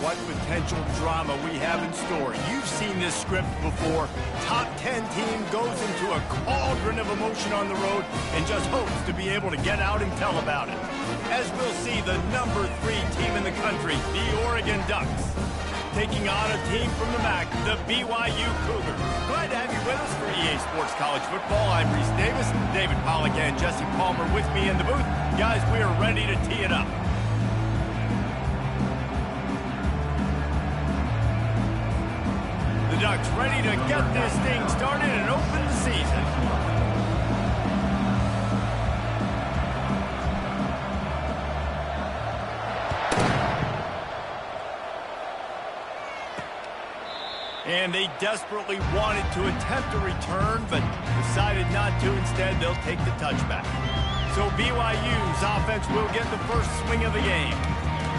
what potential drama we have in store. You've seen this script before. Top 10 team goes into a cauldron of emotion on the road and just hopes to be able to get out and tell about it. As we'll see, the number 3 team in the country, the Oregon Ducks, taking on a team from the MAC, the BYU Cougars. Glad to have you with us for EA Sports College Football. I'm Reese Davis, David Pollack and Jesse Palmer with me in the booth. Guys, we are ready to tee it up. The Ducks ready to get this thing started and open the season. And they desperately wanted to attempt a return, but decided not to. Instead, they'll take the touchback. So BYU's offense will get the first swing of the game.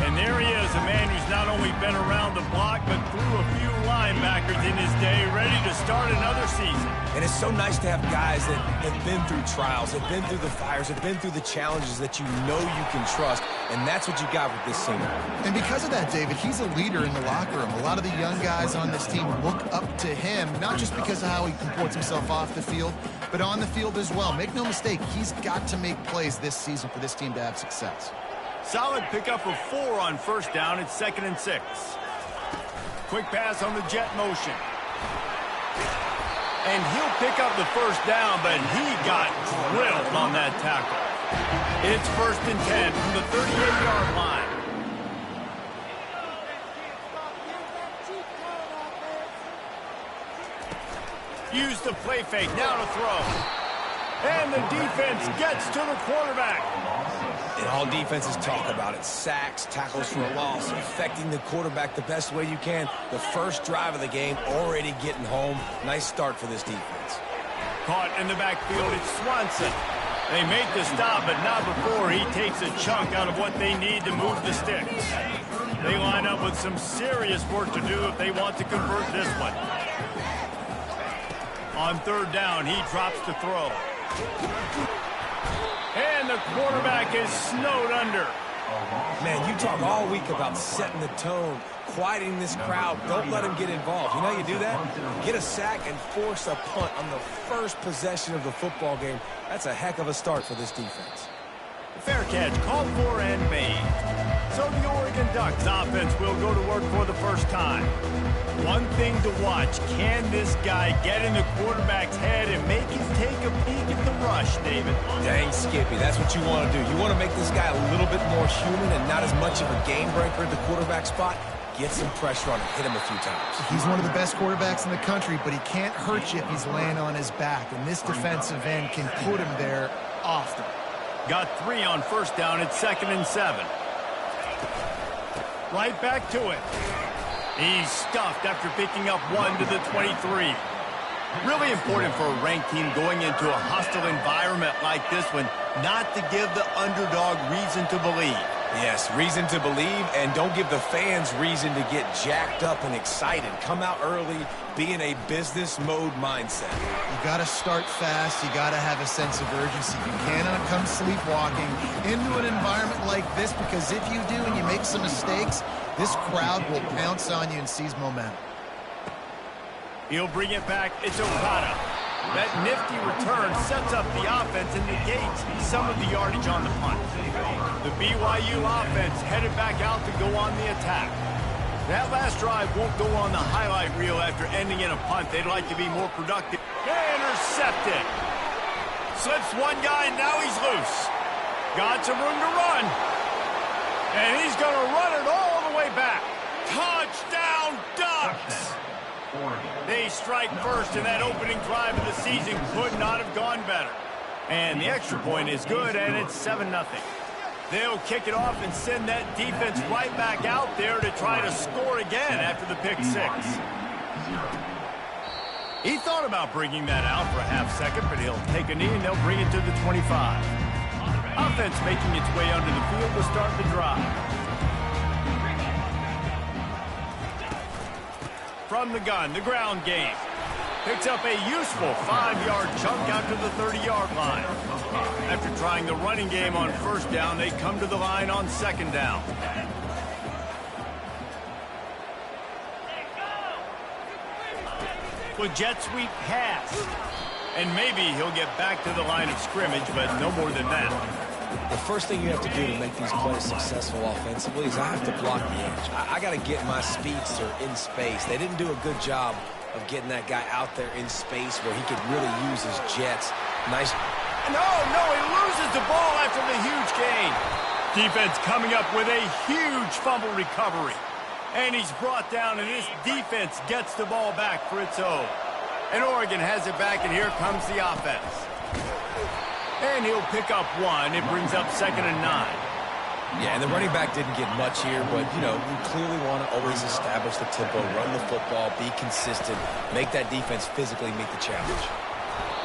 And there he is, a man who's not only been around the block, but threw a few linebackers in his day, ready to start another season. And it's so nice to have guys that have been through trials, have been through the fires, have been through the challenges that you know you can trust. And that's what you got with this senior. And because of that, David, he's a leader in the locker room. A lot of the young guys on this team look up to him, not just because of how he comports himself off the field, but on the field as well. Make no mistake, he's got to make plays this season for this team to have success. Solid pickup of 4 on first down. It's 2nd and 6. Quick pass on the jet motion. And he'll pick up the first down, but he got drilled on that tackle. It's 1st and 10 from the 38-yard line. Use the play fake. Now to throw. And the defense gets to the quarterback. And all defenses talk about it. Sacks, tackles for a loss, affecting the quarterback the best way you can. The first drive of the game, already getting home. Nice start for this defense. Caught in the backfield, it's Swanson. They make the stop, but not before he takes a chunk out of what they need to move the sticks. They line up with some serious work to do if they want to convert this one. On 3rd down, he drops to throw. And the quarterback is snowed under. Man, you talk all week about setting the tone, quieting this crowd. Don't let them get involved. You know how you do that? Get a sack and force a punt on the first possession of the football game. That's a heck of a start for this defense. Fair catch, called for and made. So the Oregon Ducks offense will go to work for the first time. One thing to watch, can this guy get in the quarterback's head and make him take a peek at the rush, David? Dang, Skippy, that's what you want to do. You want to make this guy a little bit more human and not as much of a game breaker at the quarterback spot. Get some pressure on him, hit him a few times. He's one of the best quarterbacks in the country, but he can't hurt you if he's laying on his back. And this defensive end can put him there often. Got 3 on first down. It's 2nd and 7. Right back to it. He's stuffed after picking up 1 to the 23. Really important for a ranked team going into a hostile environment like this one, not to give the underdog reason to believe. Yes, reason to believe, and don't give the fans reason to get jacked up and excited. Come out early, be in a business mode mindset. You got to start fast. You got to have a sense of urgency. You cannot come sleepwalking into an environment like this, because if you do and you make some mistakes, this crowd will pounce on you and seize momentum. He'll bring it back. It's Okada. That nifty return sets up the offense and negates some of the yardage on the punt. The BYU offense headed back out to go on the attack. That last drive won't go on the highlight reel after ending in a punt. They'd like to be more productive. Intercepted. Slips one guy, and now he's loose. Got some room to run. And he's going to run it all the way back. Touchdown, Ducks! They strike first, and that opening drive of the season could not have gone better. And the extra point is good, and it's 7-0. They'll kick it off and send that defense right back out there to try to score again after the pick 6. He thought about bringing that out for a half second, but he'll take a knee and they'll bring it to the 25. Offense making its way onto the field to start the drive. From the gun, the ground game. Picks up a useful 5-yard chunk out to the 30-yard line. After trying the running game on first down, they come to the line on second down. Well, jet sweep pass. And maybe he'll get back to the line of scrimmage, but no more than that. The first thing you have to do to make these plays successful offensively is I have to block the edge. I got to get my speedster in space. They didn't do a good job of getting that guy out there in space where he could really use his jets. Nice. No, he loses the ball after the huge gain. Defense coming up with a huge fumble recovery. And he's brought down, and this defense gets the ball back for its own. And Oregon has it back, and here comes the offense. And he'll pick up one. It brings up 2nd and 9. Yeah, and the running back didn't get much here, but, you know, you clearly want to always establish the tempo, run the football, be consistent, make that defense physically meet the challenge.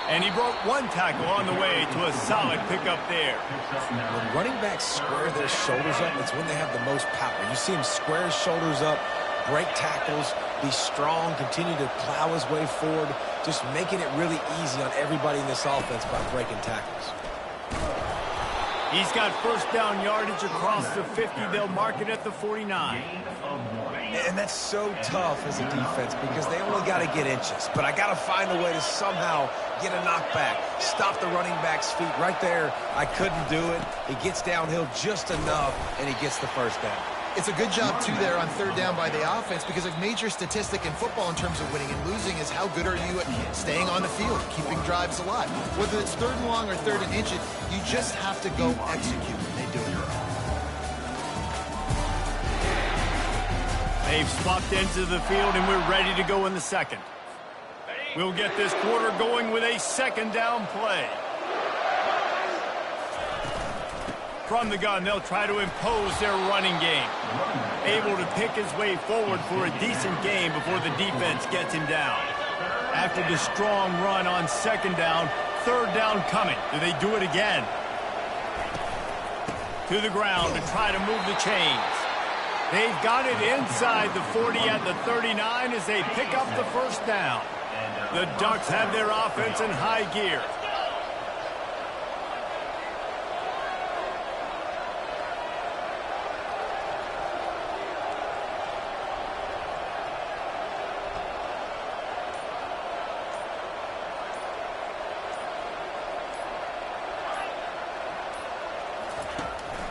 And he broke one tackle on the way to a solid pickup there. When running backs square their shoulders up, it's when they have the most power. You see him square his shoulders up, break tackles, be strong, continue to plow his way forward, just making it really easy on everybody in this offense by breaking tackles. He's got first down yardage across the 50. They'll mark it at the 49. And that's so tough as a defense because they only got to get inches. But I got to find a way to somehow get a knockback, stop the running back's feet right there. I couldn't do it. He gets downhill just enough, and he gets the first down. It's a good job, too, there on 3rd down by the offense because a major statistic in football in terms of winning and losing is how good are you at staying on the field, keeping drives alive. Whether it's 3rd and long or 3rd and inches, you just have to go execute, and they do it. They've swapped into the field, and we're ready to go in the second. We'll get this quarter going with a 2nd down play. From the gun, they'll try to impose their running game. Able to pick his way forward for a decent game before the defense gets him down. After the strong run on 2nd down, 3rd down coming. Do they do it again? To the ground to try to move the chains. They've got it inside the 40 at the 39 as they pick up the first down. The Ducks have their offense in high gear.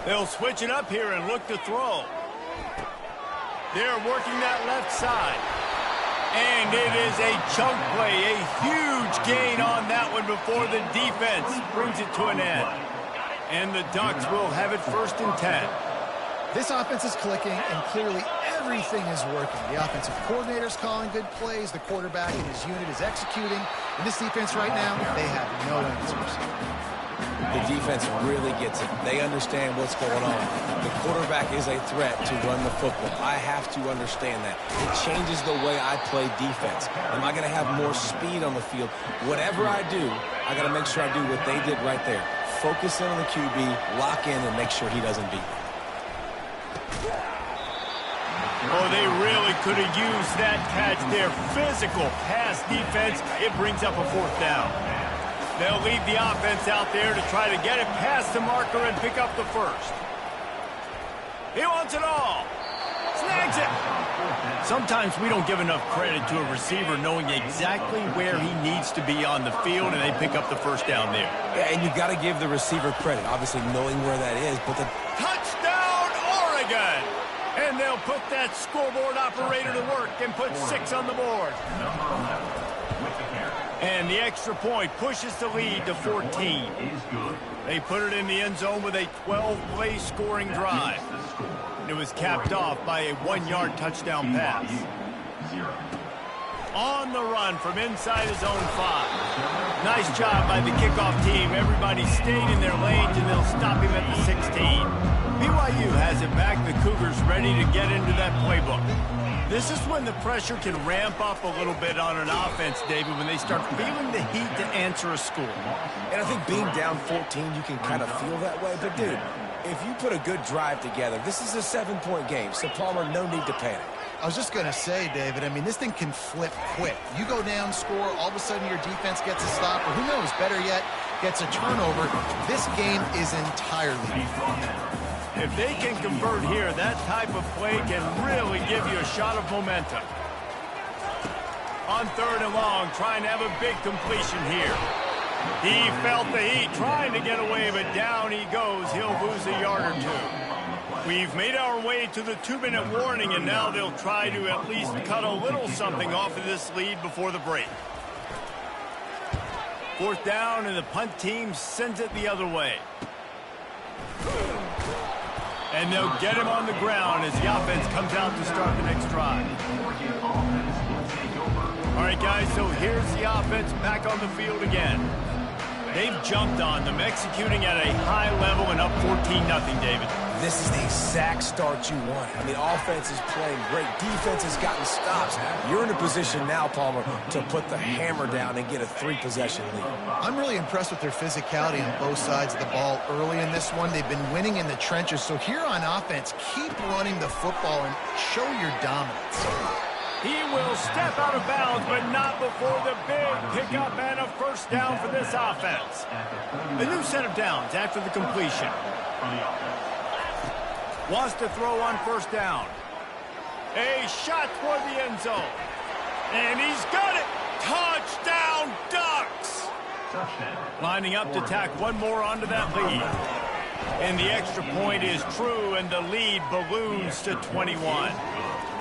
They'll switch it up here and look to throw. They're working that left side. And it is a chunk play, a huge gain on that one before the defense brings it to an end. And the Ducks will have it 1st and 10. This offense is clicking, and clearly everything is working. The offensive coordinator's calling good plays. The quarterback and his unit is executing. And this defense right now, they have no answers. The defense really gets it. They understand what's going on. The quarterback is a threat to run the football. I have to understand that. It changes the way I play defense. Am I going to have more speed on the field? Whatever I do, I got to make sure I do what they did right there. Focus in on the QB, lock in, and make sure he doesn't beat me. Oh, they really could have used that catch there. Physical pass defense. It brings up a 4th down. They'll leave the offense out there to try to get it past the marker and pick up the first. He wants it all. Snags it. Sometimes we don't give enough credit to a receiver knowing exactly where he needs to be on the field, and they pick up the first down there. Yeah, and you've got to give the receiver credit, obviously knowing where that is. But the touchdown, Oregon! And they'll put that scoreboard operator to work and put 6 on the board. And the extra point pushes the lead to 14. They put it in the end zone with a 12-play scoring drive. It was capped off by a 1-yard touchdown pass. On the run from inside his own 5. Nice job by the kickoff team. Everybody stayed in their lanes, and they'll stop him at the 16. BYU has it back. The Cougars ready to get into that playbook. This is when the pressure can ramp up a little bit on an offense, David, when they start feeling the heat to answer a score. And I think being down 14, you can kind of feel that way. But, dude, if you put a good drive together, this is a 7-point game. So, Palmer, no need to panic. I was just going to say, David, I mean, this thing can flip quick. You go down, score, all of a sudden your defense gets a stop, or who knows, better yet, gets a turnover. This game is entirely different. If they can convert here, that type of play can really give you a shot of momentum. On 3rd and long, trying to have a big completion here. He felt the heat, trying to get away, but down he goes. He'll lose a yard or 2. We've made our way to the 2-minute warning, and now they'll try to at least cut a little something off of this lead before the break. 4th down, and the punt team sends it the other way. And they'll get him on the ground as the offense comes out to start the next drive. All right, guys, so here's the offense back on the field again. They've jumped on them, executing at a high level and up 14-0, David. This is the exact start you want. I mean, offense is playing great. Defense has gotten stops. You're in a position now, Palmer, to put the hammer down and get a 3-possession lead. I'm really impressed with their physicality on both sides of the ball early in this one. They've been winning in the trenches. So here on offense, keep running the football and show your dominance. He will step out of bounds, but not before the big pickup and a 1st down for this offense. A new set of downs after the completion. Wants to throw on 1st down. A shot toward the end zone. And he's got it. Touchdown, Ducks! Lining up to tack one more onto that lead. And the extra point is true, and the lead balloons to 21.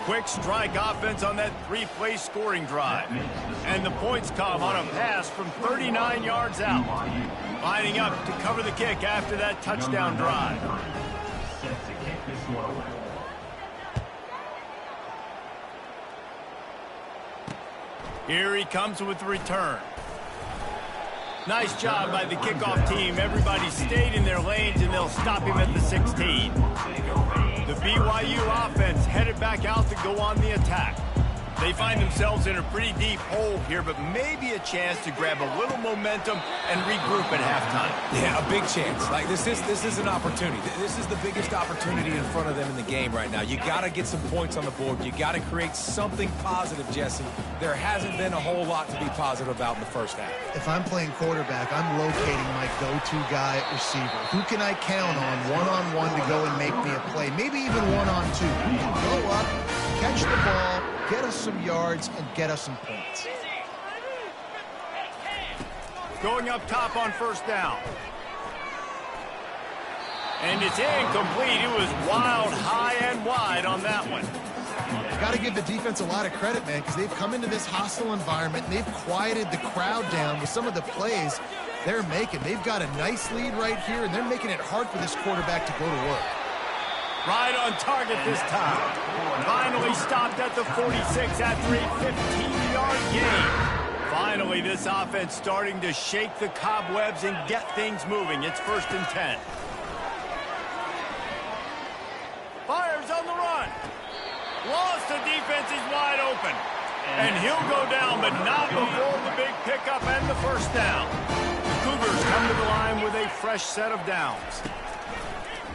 Quick strike offense on that 3-play scoring drive. And the points come on a pass from 39 yards out. Lining up to cover the kick after that touchdown drive. Here he comes with the return. Nice job by the kickoff team. Everybody stayed in their lanes, and they'll stop him at the 16. The BYU offense headed back out to go on the attack. They find themselves in a pretty deep hole here, but maybe a chance to grab a little momentum and regroup at halftime. Yeah, a big chance. Like this is an opportunity. This is the biggest opportunity in front of them in the game right now. You got to get some points on the board. You got to create something positive, Jesse. There hasn't been a whole lot to be positive about in the 1st half. If I'm playing quarterback, I'm locating my go-to guy at receiver. Who can I count on one-on-one to go and make me a play? Maybe even one-on-two. Who can go up, catch the ball, get us some yards, and get us some points. Going up top on 1st down. And it's incomplete. It was wild, high and wide on that one. Got to give the defense a lot of credit, man, because they've come into this hostile environment, and they've quieted the crowd down with some of the plays they're making. They've got a nice lead right here, and they're making it hard for this quarterback to go to work. Right on target this time. Finally stopped at the 46 after a 15-yard gain. Finally, this offense starting to shake the cobwebs and get things moving. It's 1st and 10. Fires on the run. Lost, the defense is wide open. And he'll go down, but not before the big pickup and the 1st down. The Cougars come to the line with a fresh set of downs.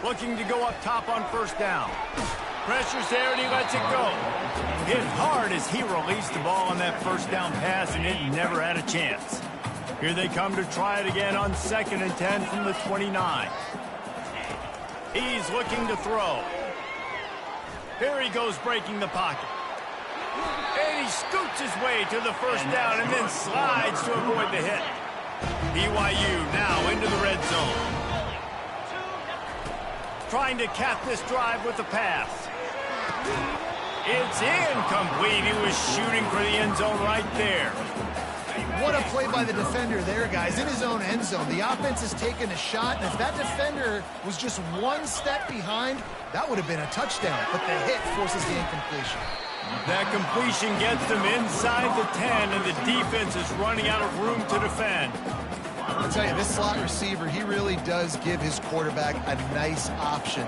Looking to go up top on 1st down. Pressure's there, and he lets it go. Hit hard as he released the ball on that 1st down pass, and it never had a chance. Here they come to try it again on 2nd and 10 from the 29. He's looking to throw. Here he goes, breaking the pocket. And he scoots his way to the 1st down and then slides to avoid the hit. BYU now into the red zone. Trying to cap this drive with the pass. It's incomplete. He was shooting for the end zone right there. What a play by the defender there, guys. In his own end zone. The offense has taken a shot, and if that defender was just one step behind, that would have been a touchdown. But the hit forces the incompletion. That completion gets them inside the 10, and the defense is running out of room to defend. I'll tell you, this slot receiver, he really does give his quarterback a nice option.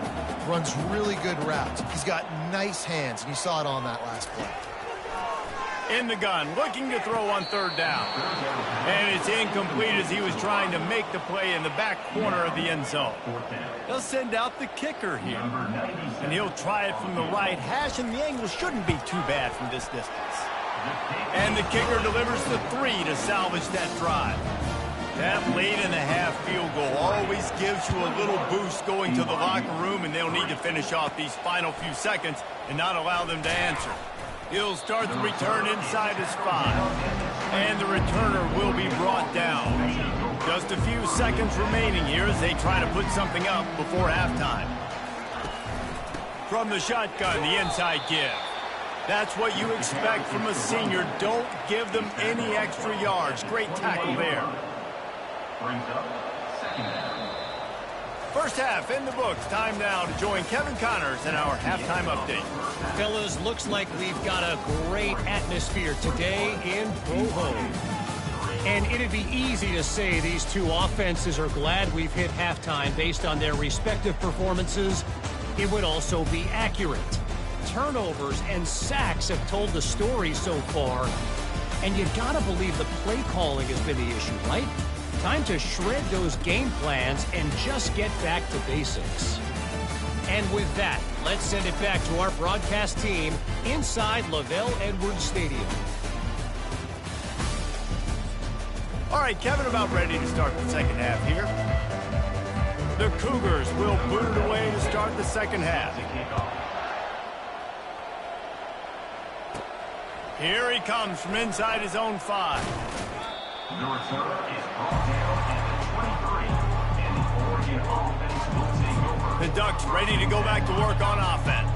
Runs really good routes. He's got nice hands, and you saw it on that last play. In the gun, looking to throw on 3rd down. And it's incomplete as he was trying to make the play in the back corner of the end zone. They'll send out the kicker here. And he'll try it from the right hash, and the angle shouldn't be too bad from this distance. And the kicker delivers the 3 to salvage that drive. That late-in-the-half field goal always gives you a little boost going to the locker room, and they'll need to finish off these final few seconds and not allow them to answer. He'll start the return inside his 5. And the returner will be brought down. Just a few seconds remaining here as they try to put something up before halftime. From the shotgun, the inside give. That's what you expect from a senior. Don't give them any extra yards. Great tackle there. Brings up second half. First half in the books. Time now to join Kevin Connors in our halftime update. Fellas, looks like we've got a great atmosphere today in Provo. And it'd be easy to say these two offenses are glad we've hit halftime based on their respective performances. It would also be accurate. Turnovers and sacks have told the story so far. And you gotta believe the play calling has been the issue, right? Time to shred those game plans and just get back to basics. And with that, let's send it back to our broadcast team inside Lavelle Edwards Stadium. All right, Kevin, about ready to start the second half here. The Cougars will boot it away to start the second half. Here he comes from inside his own 5. The return is brought down at the 23, and the Oregon offense will take over. The Ducks ready to go back to work on offense.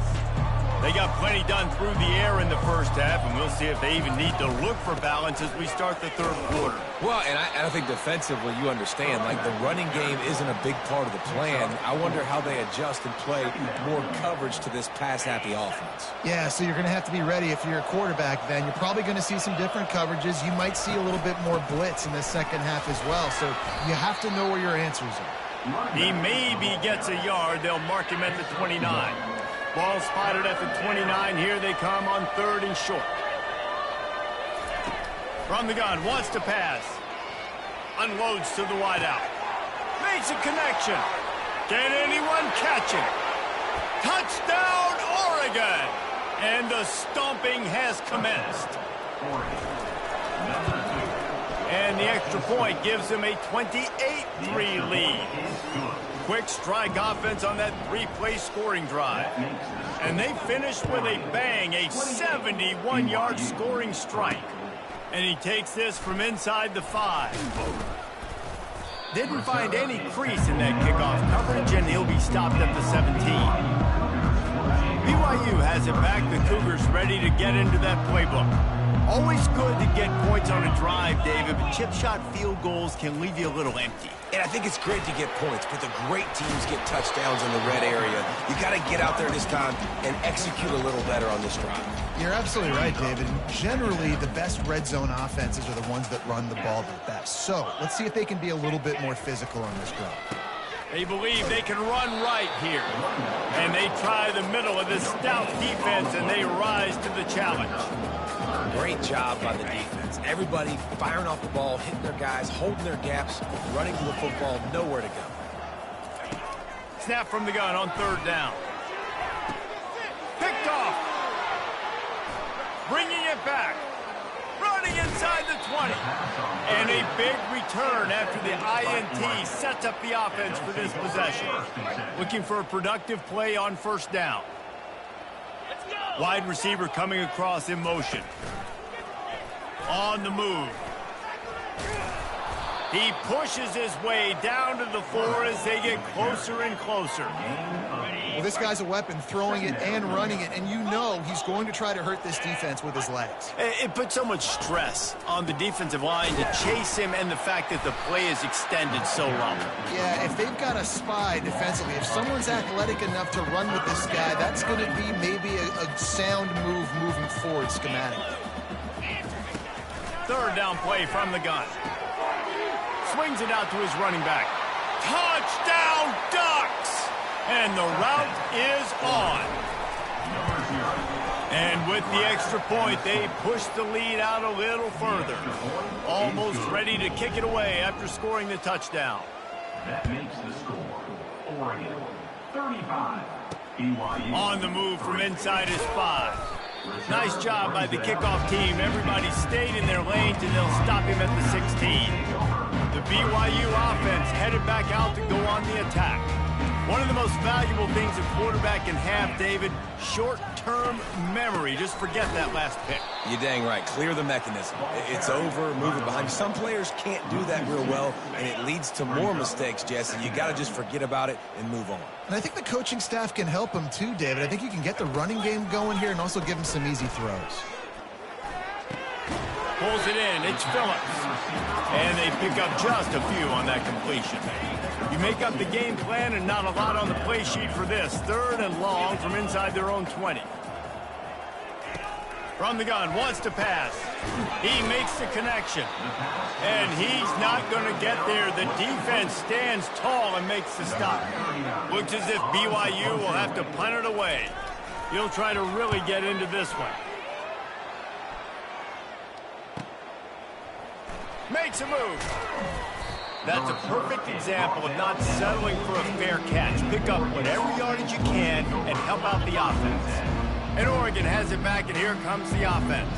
They got plenty done through the air in the first half, and we'll see if they even need to look for balance as we start the third quarter. Well, and I think defensively, you understand, like the running game isn't a big part of the plan. I wonder how they adjust and play more coverage to this pass-happy offense. Yeah, so you're going to have to be ready if you're a quarterback then. You're probably going to see some different coverages. You might see a little bit more blitz in the second half as well, so you have to know where your answers are. He maybe gets a yard. They'll mark him at the 29. Ball spotted at the 29. Here they come on 3rd and short. From the gun, wants to pass. Unloads to the wideout. Makes a connection. Can anyone catch it? Touchdown, Oregon! And the stomping has commenced. And the extra point gives them a 28-3 lead. Quick strike offense on that 3-play scoring drive. And they finished with a bang, a 71-yard scoring strike. And he takes this from inside the 5. Didn't find any crease in that kickoff coverage, and he'll be stopped at the 17. BYU has it back. The Cougars ready to get into that playbook. Always good to get points on a drive, David, but chip shot field goals can leave you a little empty. And I think it's great to get points, but the great teams get touchdowns in the red area. You got to get out there this time and execute a little better on this drive. You're absolutely right, David. Generally, the best red zone offenses are the ones that run the ball the best. So let's see if they can be a little bit more physical on this drive. They believe they can run right here. And they try the middle of this stout defense, and they rise to the challenge. Great job by the defense. Everybody firing off the ball, hitting their guys, holding their gaps, running to the football, nowhere to go. Snap from the gun on 3rd down. Picked off. Bringing it back. Running inside the 20. And a big return after the INT sets up the offense for this possession. Looking for a productive play on 1st down. Wide receiver coming across in motion. On the move. He pushes his way down to the 4 as they get closer and closer. Well, this guy's a weapon, throwing it and running it, and you know he's going to try to hurt this defense with his legs. It puts so much stress on the defensive line to chase him, and the fact that the play is extended so long. Yeah, if they've got a spy defensively, if someone's athletic enough to run with this guy, that's going to be maybe a sound move moving forward schematically. 3rd down play from the gun. Swings it out to his running back. Touchdown, Ducks! And the route is on. And with the extra point, they push the lead out a little further. Almost ready to kick it away after scoring the touchdown. That makes the score Oregon 35, BYU. On the move from inside his 5. Nice job by the kickoff team. Everybody stayed in their lanes, and they'll stop him at the 16. The BYU offense headed back out to go on the attack. One of the most valuable things a quarterback can have, David, short-term memory. Just forget that last pick. You're dang right. Clear the mechanism. It's over, move it behind you. Some players can't do that real well, and it leads to more mistakes, Jesse. You got to just forget about it and move on. And I think the coaching staff can help him too, David. I think you can get the running game going here and also give him some easy throws. Pulls it in. It's Phillips. And they pick up just a few on that completion. You make up the game plan and not a lot on the play sheet for this. 3rd and long from inside their own 20. From the gun, wants to pass. He makes the connection. And he's not going to get there. The defense stands tall and makes the stop. Looks as if BYU will have to punt it away. He'll try to really get into this one. Makes a move. That's a perfect example of not settling for a fair catch. Pick up whatever yardage you can and help out the offense. And Oregon has it back, and here comes the offense.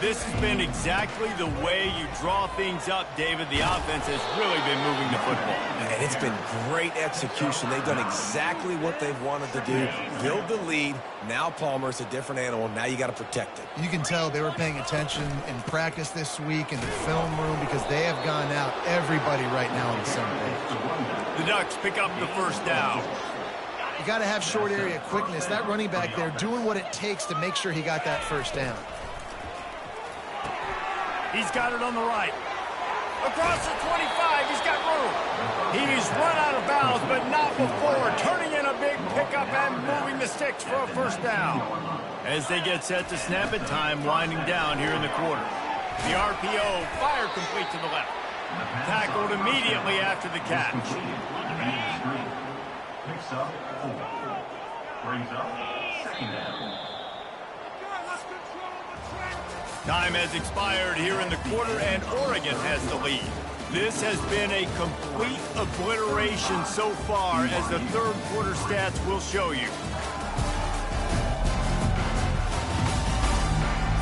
This has been exactly the way you draw things up, David. The offense has really been moving the football. And it's been great execution. They've done exactly what they've wanted to do. Build the lead. Now Palmer's a different animal. Now you got to protect it. You can tell they were paying attention in practice this week in the film room because they have gone out everybody right now on the same page. The Ducks pick up the first down. You got to have short area quickness. That running back there doing what it takes to make sure he got that first down. He's got it on the right. Across the 25, he's got room. He's run out of bounds, but not before. Turning in a big pickup and moving the sticks for a first down. As they get set to snap it, time winding down here in the quarter. The RPO fired complete to the left. Tackled immediately after the catch. Picks up 4. Brings up 2nd down. Time has expired here in the quarter, and Oregon has the lead. This has been a complete obliteration so far, as the 3rd quarter stats will show you.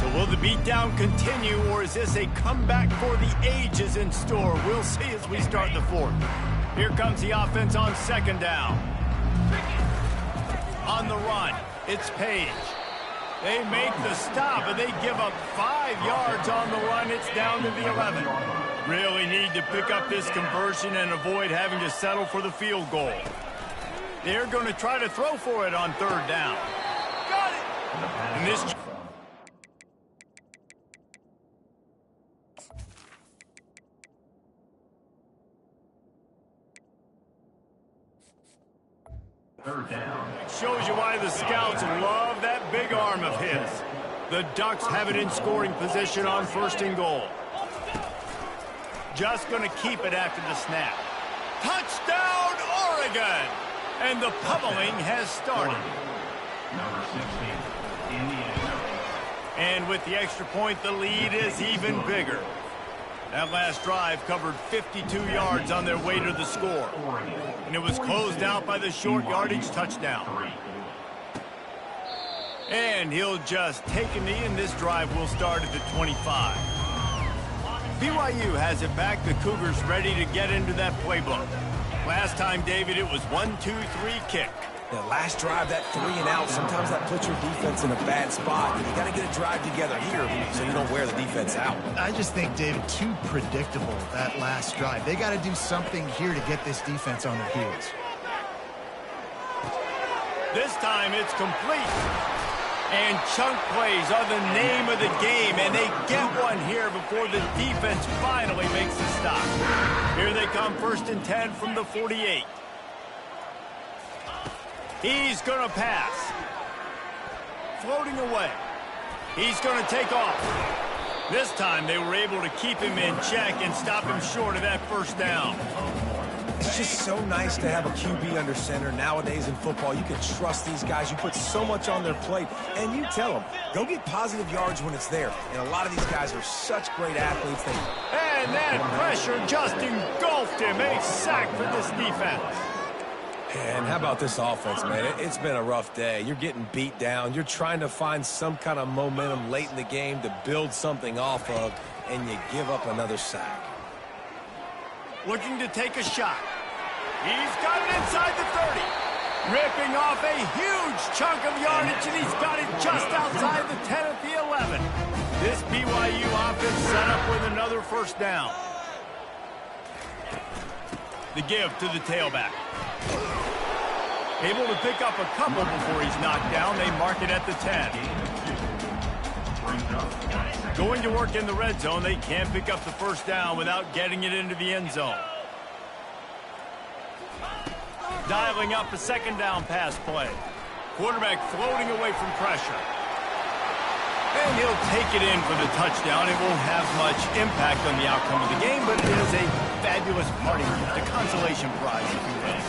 So will the beatdown continue, or is this a comeback for the ages in store? We'll see as we start the 4th. Here comes the offense on 2nd down. On the run, it's Page. They make the stop, and they give up 5 yards on the run. It's down to the 11. Really need to pick up this conversion and avoid having to settle for the field goal. They're going to try to throw for it on 3rd down. Got it! And this... Third down. Shows you why the scouts love that big arm of his. The Ducks have it in scoring position on 1st and goal. Just going to keep it after the snap. Touchdown, Oregon! And the pummeling has started. Number 16, Indiana. And with the extra point, the lead is even bigger. That last drive covered 52 yards on their way to the score. And it was closed out by the short yardage touchdown. And he'll just take a knee, and this drive will start at the 25. BYU has it back. The Cougars ready to get into that playbook. Last time, David, it was 1-2-3 kick. The last drive, that 3 and out, sometimes that puts your defense in a bad spot. You got to get a drive together here so you don't wear the defense out. I just think, David, too predictable, that last drive. They got to do something here to get this defense on their heels. This time it's complete. And chunk plays are the name of the game, and they get one here before the defense finally makes the stop. Here they come, 1st and 10 from the 48. He's going to pass. Floating away. He's going to take off. This time they were able to keep him in check and stop him short of that first down. It's just so nice to have a QB under center. Nowadays in football, you can trust these guys. You put so much on their plate, and you tell them, go get positive yards when it's there. And a lot of these guys are such great athletes. And that pressure just engulfed him. A sack for this defense. And how about this offense, man? It's been a rough day. You're getting beat down. You're trying to find some kind of momentum late in the game to build something off of, and you give up another sack. Looking to take a shot. He's got it inside the 30. Ripping off a huge chunk of yardage, and he's got it just outside the 10 at the 11. This BYU offense set up with another first down. The give to the tailback. Able to pick up a couple before he's knocked down. They mark it at the 10. Going to work in the red zone. They can't pick up the first down without getting it into the end zone. Dialing up a second down pass play. Quarterback floating away from pressure. And he'll take it in for the touchdown. It won't have much impact on the outcome of the game, but it is a fabulous party gift, a consolation prize, if you will.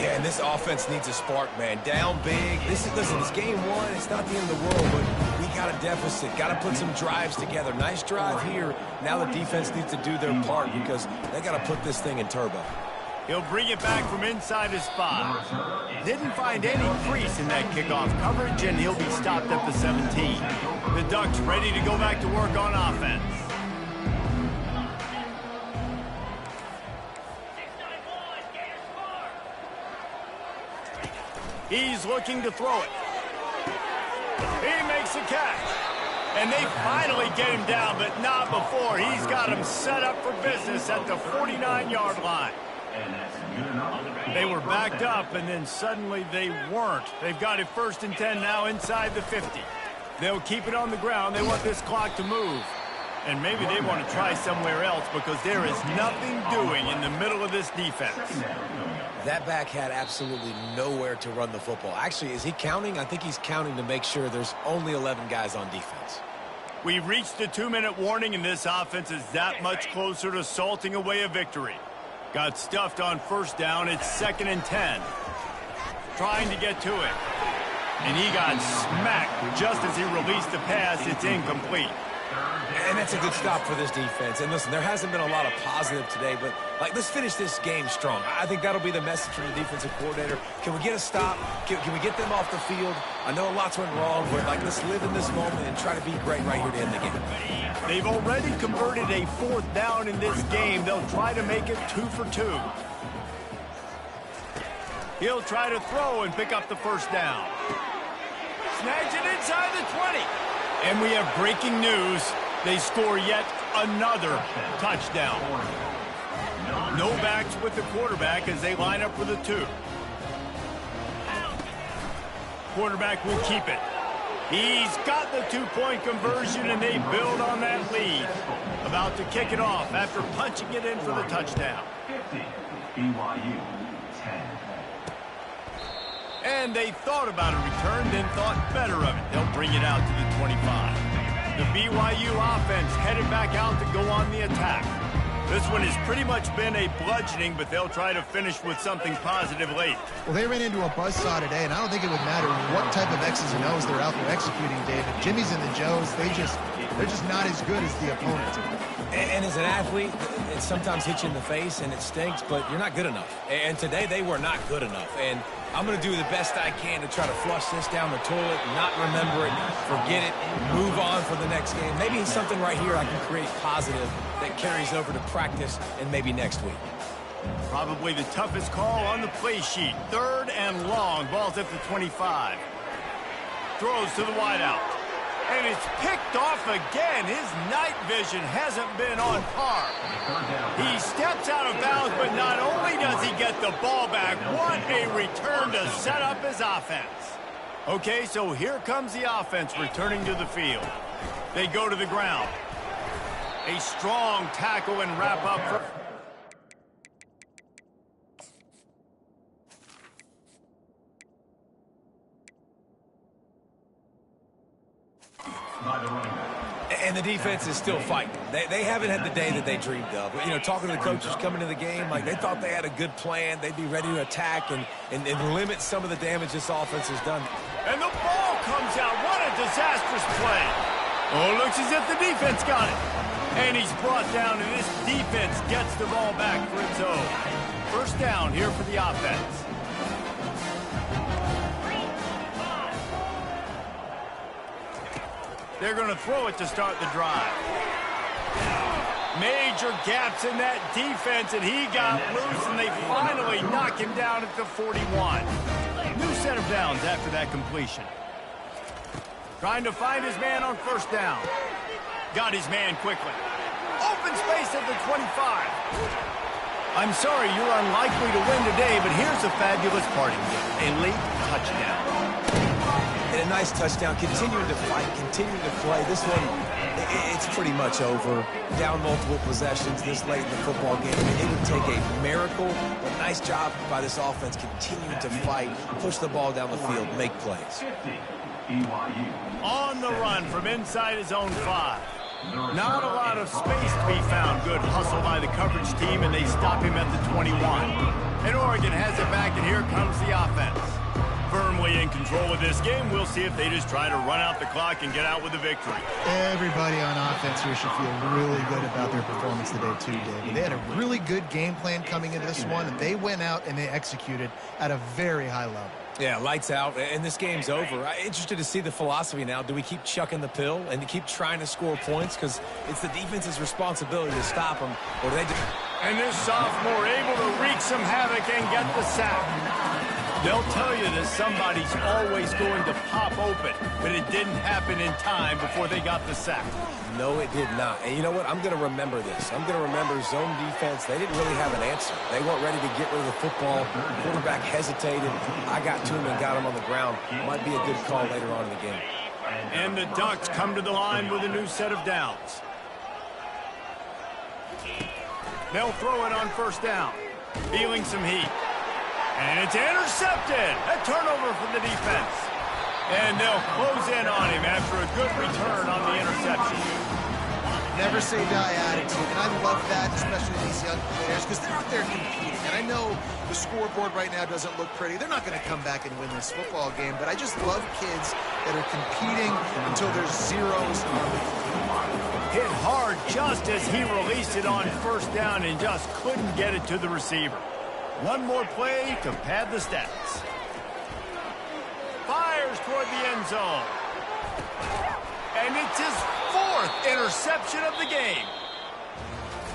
Yeah, and this offense needs a spark, man. Down big. Listen, it's game one. It's not the end of the world, but we got a deficit. Got to put some drives together. Nice drive here. Now the defense needs to do their part because they got to put this thing in turbo. He'll bring it back from inside his spot. Didn't find any crease in that kickoff coverage, and he'll be stopped at the 17. The Ducks ready to go back to work on offense. He's looking to throw it. He makes a catch. And they finally get him down, but not before. He's got him set up for business at the 49-yard line. They were backed up, and then suddenly they weren't. They've got it 1st and 10 now inside the 50. They'll keep it on the ground. They want this clock to move. And maybe they want to try somewhere else because there is nothing doing in the middle of this defense. That back had absolutely nowhere to run the football. Actually, is he counting? I think he's counting to make sure there's only 11 guys on defense. We've reached the 2-minute warning, and this offense is that much closer to salting away a victory. Got stuffed on first down. It's 2nd and 10. Trying to get to it. And he got smacked just as he released the pass. It's incomplete. And that's a good stop for this defense. And listen, there hasn't been a lot of positive today, but let's finish this game strong. I think that'll be the message from the defensive coordinator. Can we get a stop? Can we get them off the field? I know lots went wrong, but let's live in this moment and try to be great right here to end the game. They've already converted a 4th down in this game. They'll try to make it 2 for 2. He'll try to throw and pick up the first down. Snags it inside the 20. And we have breaking news. They score yet another touchdown. No backs with the quarterback as they line up for the 2. Quarterback will keep it. He's got the 2-point conversion, and they build on that lead. About to kick it off after punching it in for the touchdown. 50, BYU 10. And they thought about a return, then thought better of it. They'll bring it out to the 25. The BYU offense headed back out to go on the attack. This one has pretty much been a bludgeoning, but they'll try to finish with something positive late. Well, they ran into a buzzsaw today, and I don't think it would matter what type of X's and O's they're out there executing, David. Jimmy's and the Joes, they're just not as good as the opponent. And as an athlete, it sometimes hits you in the face, and it stinks, but you're not good enough. And today, they were not good enough. And I'm going to do the best I can to try to flush this down the toilet, not remember it, forget it, move on for the next game. Maybe something right here I can create positive that carries over to practice and maybe next week. Probably the toughest call on the play sheet. 3rd and long. Ball's at the 25. Throws to the wideout. And it's picked off again. His night vision hasn't been on par. He steps out of bounds, but not only does he get the ball back, what a return to set up his offense. Okay, so here comes the offense returning to the field. They go to the ground. A strong tackle and wrap up for... And the defense is still fighting. They haven't had the day that they dreamed of. You know, talking to the coaches coming to the game, they thought they had a good plan. They'd be ready to attack and limit some of the damage this offense has done. And the ball comes out. What a disastrous play. Oh, looks as if the defense got it. And he's brought down, and this defense gets the ball back for its own. First down here for the offense. They're going to throw it to start the drive. Major gaps in that defense, and he got loose, and they finally knock him down at the 41. New set of downs after that completion. Trying to find his man on first down. Got his man quickly. Open space at the 25. I'm sorry you're unlikely to win today, but here's a fabulous parting gift. A late touchdown. And a nice touchdown. Continuing to fight, continuing to play. This one, it's pretty much over. Down multiple possessions this late in the football game. It would take a miracle, but nice job by this offense continuing to fight, push the ball down the field, make plays. On the run from inside his own 5. Not a lot of space to be found. Good hustle by the coverage team, and they stop him at the 21. And Oregon has it back, and here comes the offense. Firmly in control of this game. We'll see if they just try to run out the clock and get out with a victory. Everybody on offense here should feel really good about their performance today too, David. They had a really good game plan coming into this one, and they went out and they executed at a very high level. Yeah, lights out, and this game's over. I'm interested to see the philosophy now. Do we keep chucking the pill and to keep trying to score points? Because it's the defense's responsibility to stop them. Or do they just... And this sophomore able to wreak some havoc and get the sack. They'll tell you that somebody's always going to pop open, but it didn't happen in time before they got the sack. No, it did not. And you know what? I'm going to remember this. I'm going to remember zone defense. They didn't really have an answer. They weren't ready to get rid of the football. Quarterback hesitated. I got to him and got him on the ground. Might be a good call later on in the game. And the Ducks come to the line with a new set of downs. They'll throw it on first down. Feeling some heat. And it's intercepted. A turnover from the defense. And they'll close in on him after a good return on the interception. Never say die attitude, and I love that, especially these young players, because they're out there competing. And I know the scoreboard right now doesn't look pretty. They're not going to come back and win this football game, but I just love kids that are competing until there's zeros on the field. Hit hard just as he released it on first down and just couldn't get it to the receiver. One more play to pad the stats. Fires toward the end zone. And it's his 4th interception of the game.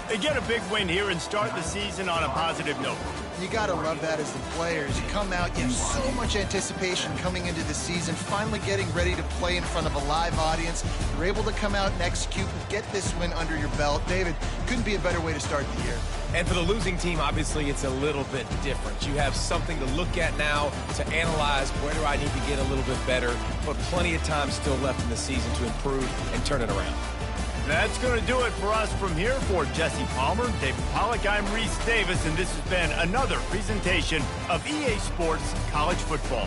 They get a big win here and start the season on a positive note. You got to love that as the players. You come out, you have so much anticipation coming into the season, finally getting ready to play in front of a live audience. You're able to come out and execute and get this win under your belt. David, couldn't be a better way to start the year. And for the losing team, obviously, it's a little bit different. You have something to look at now to analyze where do I need to get a little bit better, but plenty of time still left in the season to improve and turn it around. That's going to do it for us from here. For Jesse Palmer, David Pollack, I'm Reese Davis, and this has been another presentation of EA Sports College Football.